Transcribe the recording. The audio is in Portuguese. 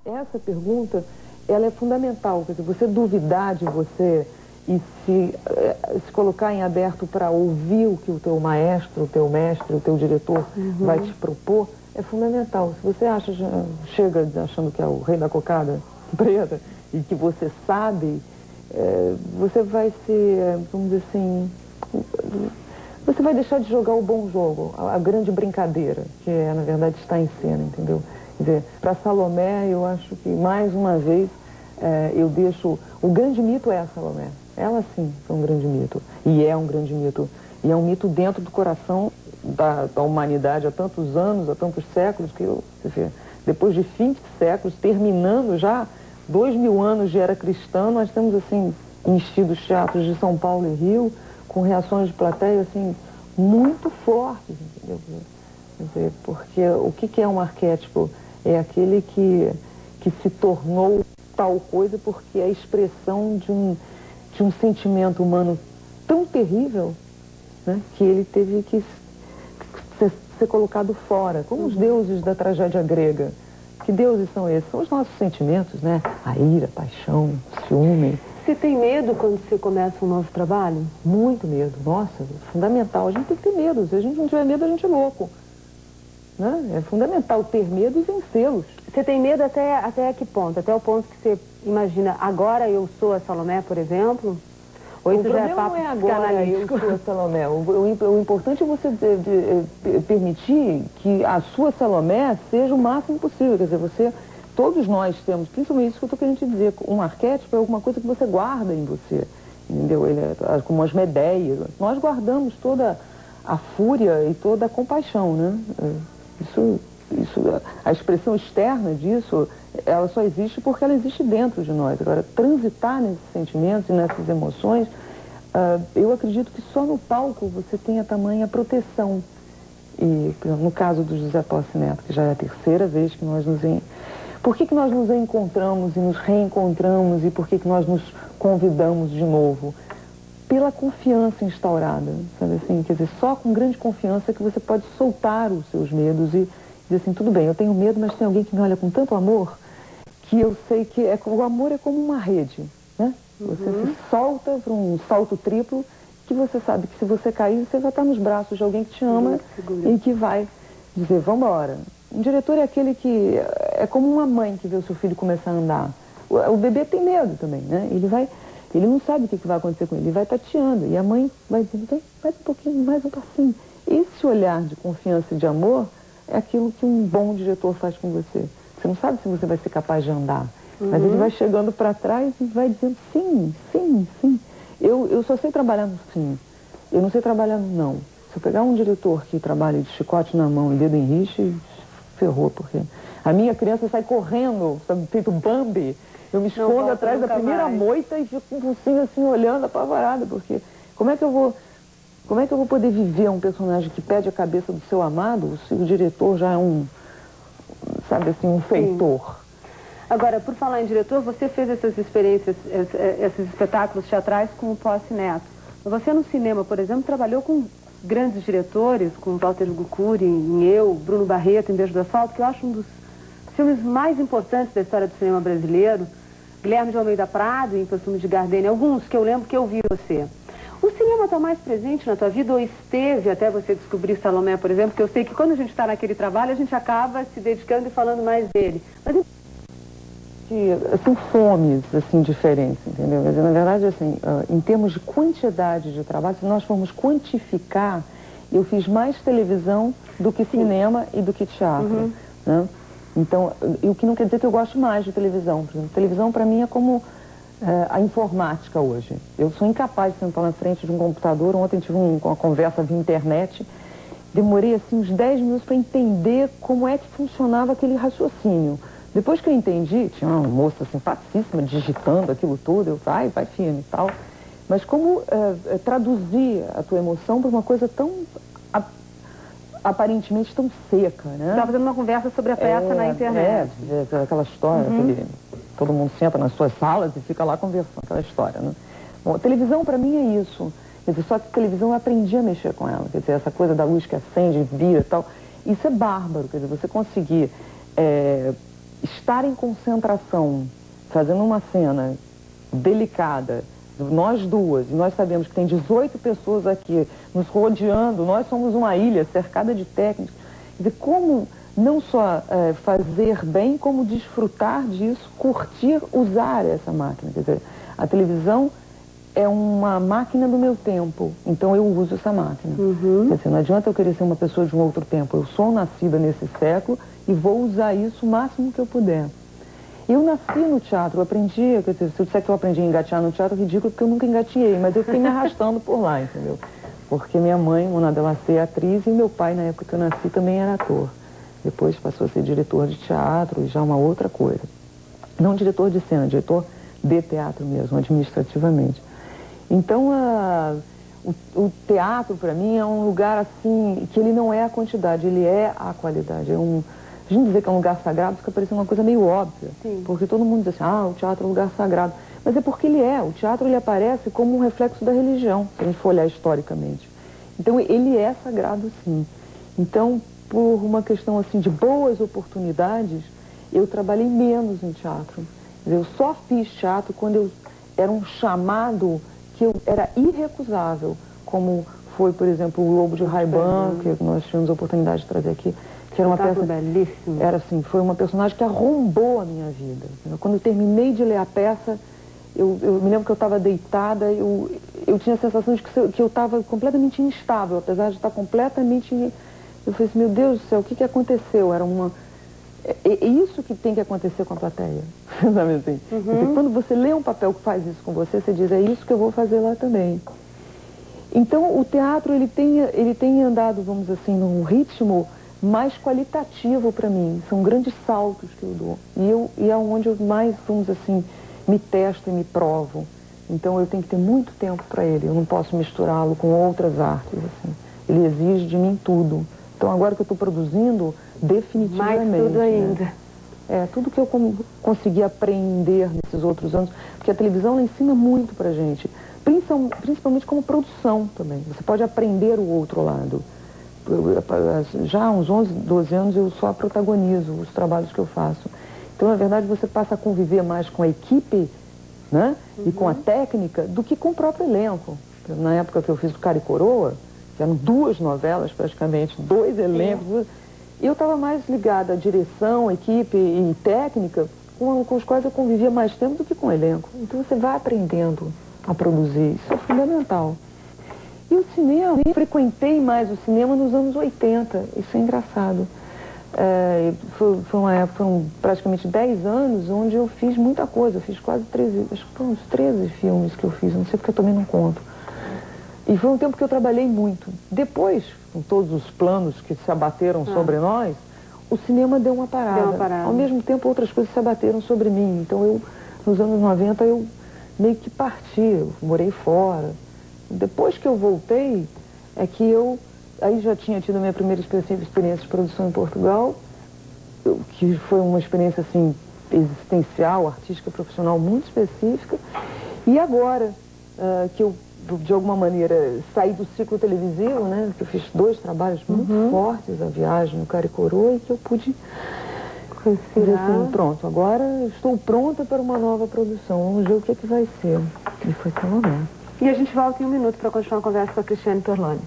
Essa pergunta, ela é fundamental, quer dizer, você duvidar de você e se colocar em aberto para ouvir o que o teu maestro, o teu mestre, o teu diretor vai te propor, é fundamental. Se você chega achando que é o rei da cocada preta e que você sabe, você vai ser, vamos dizer assim, você vai deixar de jogar o bom jogo, a grande brincadeira, que na verdade está em cena, entendeu? Quer dizer, para Salomé, eu acho que, mais uma vez, eu deixo... O grande mito é a Salomé. Ela, sim, é um grande mito. E é um grande mito. E é um mito dentro do coração da humanidade há tantos anos, há tantos séculos, que depois de 20 séculos, terminando já 2000 anos de era cristã, nós temos, assim, enchidos teatros de São Paulo e Rio, com reações de plateia, assim, muito fortes, entendeu? Quer dizer, porque o que é um arquétipo? É aquele que se tornou tal coisa porque é a expressão de um sentimento humano tão terrível, né, que ele teve que ser colocado fora, como os deuses da tragédia grega. Que deuses são esses? São os nossos sentimentos, né? A ira, a paixão, o ciúme. Você tem medo quando você começa um novo trabalho? Muito medo. Nossa, fundamental. A gente tem que ter medo. Se a gente não tiver medo, a gente é louco. Né? É fundamental ter medo e vencê-los. Você tem medo até que ponto? Até o ponto que você imagina, agora eu sou a Salomé, por exemplo? Ou isso já é papo não é agora eu sou a Salomé. O importante é você permitir que a sua Salomé seja o máximo possível. Quer dizer, todos nós temos, principalmente isso que eu estou querendo te dizer, um arquétipo é alguma coisa que você guarda em você. Entendeu? Ele é como as medeias. Nós guardamos toda a fúria e toda a compaixão, né? A expressão externa disso, ela só existe porque ela existe dentro de nós. Agora, transitar nesses sentimentos e nessas emoções, eu acredito que só no palco você tem a tamanha proteção. E, no caso do José Tosse Neto, que já é a terceira vez que nós Por que nós nos encontramos e nos reencontramos e por que nós nos convidamos de novo? Pela confiança instaurada, sabe assim? Quer dizer, só com grande confiança que você pode soltar os seus medos e dizer assim, tudo bem, eu tenho medo, mas tem alguém que me olha com tanto amor que eu sei que o amor é como uma rede, né? Você se solta para um salto triplo que você sabe que se você cair, você vai estar nos braços de alguém que te ama e que vai dizer, vamos embora. Um diretor é aquele que é como uma mãe que vê o seu filho começar a andar. O bebê tem medo também, né? Ele não sabe o que vai acontecer com ele vai tateando. E a mãe vai dizendo, mais um pouquinho, mais um passinho. Esse olhar de confiança e de amor é aquilo que um bom diretor faz com você. Você não sabe se você vai ser capaz de andar. Mas ele vai chegando para trás e vai dizendo sim, sim, sim. Eu só sei trabalhar no sim. Eu não sei trabalhar no não. Se eu pegar um diretor que trabalha de chicote na mão e dedo em riche, ferrou, porque a minha criança sai correndo, sabe, feito Bambi. Eu me escondo atrás da primeira moita e fico com o focinho assim, olhando, apavorada, porque como é que eu vou poder viver um personagem que pede a cabeça do seu amado se o diretor já é sabe assim, um feitor? Sim. Agora, por falar em diretor, você fez essas experiências, esses espetáculos teatrais com o Tosse Neto. Você no cinema, por exemplo, trabalhou com grandes diretores, com Walter Guccuri, em Eu, Bruno Barreto, em Beijo do Asfalto, que eu acho um dos filmes mais importantes da história do cinema brasileiro. Guilherme de Almeida Prado, em Perfume de Gardenia, alguns que eu lembro que eu vi você. O cinema está mais presente na tua vida ou esteve até você descobrir Salomé, por exemplo? Porque eu sei que quando a gente está naquele trabalho, a gente acaba se dedicando e falando mais dele. Mas são fomes, assim, diferentes, entendeu? Mas, na verdade, assim, em termos de quantidade de trabalho, se nós formos quantificar, eu fiz mais televisão do que cinema e do que teatro, né? Então, o que não quer dizer que eu gosto mais de televisão. Por exemplo, televisão, para mim, é como a informática hoje. Eu sou incapaz de sentar na frente de um computador. Ontem tive uma conversa via internet. Demorei, assim, uns 10 minutos para entender como é que funcionava aquele raciocínio. Depois que eu entendi, tinha uma moça simpaticíssima digitando aquilo tudo, eu vai firme e tal. Mas como traduzir a tua emoção para uma coisa tão, aparentemente tão seca, né? Você estava fazendo uma conversa sobre a peça na internet. Aquela história, todo mundo senta nas suas salas e fica lá conversando, aquela história, né? Bom, televisão para mim é isso. Quer dizer, só que televisão eu aprendi a mexer com ela. Quer dizer, essa coisa da luz que acende, vira e tal. Isso é bárbaro, quer dizer, você conseguir estar em concentração, fazendo uma cena delicada, nós duas, e nós sabemos que tem 18 pessoas aqui nos rodeando, nós somos uma ilha cercada de técnicos. Quer dizer, como não só fazer bem, como desfrutar disso, curtir, usar essa máquina. Quer dizer, a televisão é uma máquina do meu tempo, então eu uso essa máquina. Quer dizer, não adianta eu querer ser uma pessoa de um outro tempo, eu sou nascida nesse século e vou usar isso o máximo que eu puder. Eu nasci no teatro, eu aprendi, quer dizer, se eu disser que eu aprendi a engatear no teatro, é ridículo porque eu nunca engateei, mas eu fiquei me arrastando por lá, entendeu? Porque minha mãe, Mona Delacê, é atriz, e meu pai, na época que eu nasci, também era ator. Depois passou a ser diretor de teatro e já uma outra coisa. Não diretor de cena, diretor de teatro mesmo, administrativamente. Então, o teatro, para mim, é um lugar, assim, que ele não é a quantidade, ele é a qualidade. A gente dizer que é um lugar sagrado fica parecendo uma coisa meio óbvia. Sim. Porque todo mundo diz assim, o teatro é um lugar sagrado. Mas é porque ele é. O teatro, ele aparece como um reflexo da religião, se a gente for olhar historicamente. Então, ele é sagrado, sim. Então, por uma questão, assim, de boas oportunidades, eu trabalhei menos em teatro. Eu só fiz teatro quando eu era um chamado que era irrecusável, como foi, por exemplo, o Lobo de Ray-Ban, que nós tivemos a oportunidade de trazer aqui, que era uma peça belíssima. Era assim, foi uma personagem que arrombou a minha vida. Quando eu terminei de ler a peça, eu me lembro que eu estava deitada, eu tinha a sensação de que eu estava completamente instável, apesar de estar completamente... Eu falei assim, meu Deus do céu, o que aconteceu? Era uma... É isso que tem que acontecer com a plateia, sabe assim? Porque quando você lê um papel que faz isso com você, você diz, é isso que eu vou fazer lá também. Então, o teatro, ele tem andado, vamos dizer assim, num ritmo mais qualitativo para mim. São grandes saltos que eu dou. E é onde eu mais, vamos dizer assim, me testo e me provo. Então, eu tenho que ter muito tempo para ele. Eu não posso misturá-lo com outras artes, assim. Ele exige de mim tudo. Então, agora que eu estou produzindo, definitivamente... Mais tudo ainda. Né? Tudo que eu consegui aprender nesses outros anos, porque a televisão ela ensina muito pra gente, principalmente como produção também. Você pode aprender o outro lado. Já há uns 11, 12 anos eu só protagonizo os trabalhos que eu faço. Então, na verdade, você passa a conviver mais com a equipe, né? E com a técnica do que com o próprio elenco. Na época que eu fiz o Cara e Coroa, que eram 2 novelas praticamente, 2 elencos, eu estava mais ligada à direção, equipe e técnica, com os quais eu convivia mais tempo do que com o elenco. Então você vai aprendendo a produzir, isso é fundamental. E o cinema, eu frequentei mais o cinema nos anos 80, isso é engraçado. Foi uma época, foram praticamente 10 anos, onde eu fiz muita coisa, eu fiz quase 13, acho que foram uns 13 filmes que eu fiz, não sei porque eu também não conto. E foi um tempo que eu trabalhei muito. Depois, com todos os planos que se abateram sobre nós, o cinema deu uma parada. Ao mesmo tempo, outras coisas se abateram sobre mim. Então, nos anos 90, eu meio que parti, eu morei fora. Depois que eu voltei, é que aí já tinha tido a minha primeira experiência de produção em Portugal, que foi uma experiência, assim, existencial, artística, profissional muito específica. E agora, que eu de alguma maneira, saí do ciclo televisivo, né? Que eu fiz 2 trabalhos muito fortes, a viagem, o Cara e Coroa, e que eu pude dizer assim, pronto, agora estou pronta para uma nova produção, vamos ver o que vai ser. E foi pelo menos. E a gente volta em um minuto para continuar a conversa com a Cristiane Torlone.